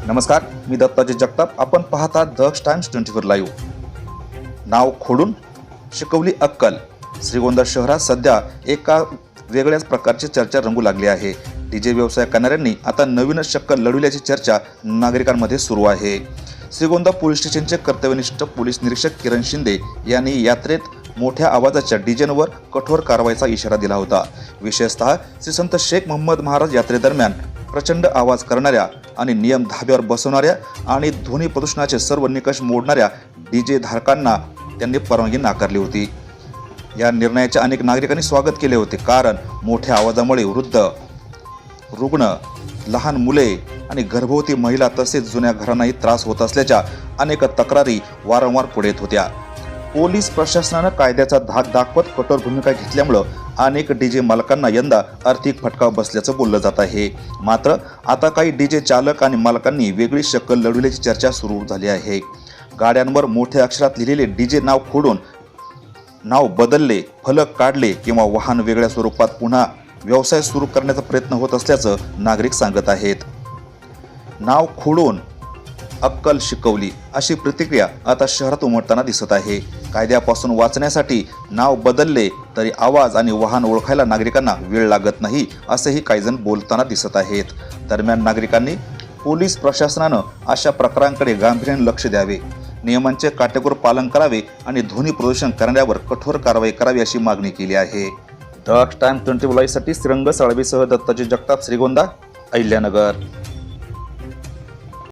नमस्कार, मी दत्ताजी जगताप. आपण पाहता द टाइम्स 24 लाईव्ह. नाव खोडून शिकवली अक्कल. श्रीगोंदा शहरात सध्या एका वेगळ्याच प्रकारची चर्चा रंगू लागली आहे. डीजे व्यवसाय करणाऱ्यांनी आता नवीनच शक्कल लढविल्याची चर्चा नागरिकांमध्ये सुरू आहे. श्रीगोंदा पोलीस स्टेशनचे कर्तव्यनिष्ठ पोलीस निरीक्षक किरण शिंदे यांनी यात्रेत मोठ्या आवाजाच्या डीजेवर कठोर कारवाईचा इशारा दिला होता. विशेषतः श्री संत शेख मोहम्मद महाराज यात्रेदरम्यान प्रचंड आवाज करणाऱ्या आणि नियम धाब्यावर बसवणाऱ्या आणि ध्वनी प्रदूषणाचे सर्व निकष मोडणाऱ्या डीजे धारकांना त्यांनी परवानगी नाकारली होती. या निर्णयाचे अनेक नागरिकांनी स्वागत केले होते, कारण मोठ्या आवाजामुळे वृद्ध, रुग्ण, लहान मुले आणि गर्भवती महिला तसेच जुन्या घरांनाही त्रास होत असल्याच्या अनेक तक्रारी वारंवार पुढे येत होत्या. पोलीस प्रशासनानं कायद्याचा धाक दाखवत कठोर भूमिका घेतल्यामुळं अनेक डीजे मालकांना यंदा आर्थिक फटका बसल्याचं बोललं जात आहे. मात्र आता काही डीजे चालक आणि मालकांनी वेगळी शक्कल लढविल्याची चर्चा सुरू झाली आहे. गाड्यांवर मोठ्या अक्षरात लिहिलेले डीजे नाव खोडून नाव बदलले, फलक काढले किंवा वाहन वेगळ्या स्वरूपात पुन्हा व्यवसाय सुरू करण्याचा प्रयत्न होत असल्याचं नागरिक सांगत आहेत. नाव खोडून अक्कल शिकवली अशी प्रतिक्रिया आता शहरात उमटताना दिसत आहे. कायद्यापासून वाचण्यासाठी नाव बदलले तरी आवाज आणि वाहन ओळखायला नागरिकांना वेळ लागत नाही, असेही काही जण बोलताना दिसत आहेत. दरम्यान नागरिकांनी पोलीस प्रशासनानं अशा प्रकारांकडे गांभीर्याने लक्ष द्यावे, नियमांचे काटेकोर पालन करावे आणि ध्वनी प्रदूषण करणाऱ्यावर कठोर कारवाई करावी अशी मागणी केली आहे. द टाइम्स 24 लाईव्हसाठी श्रीरंग साळवीसह दत्ताजी जगताप, श्रीगोंदा, अहिल्यानगर.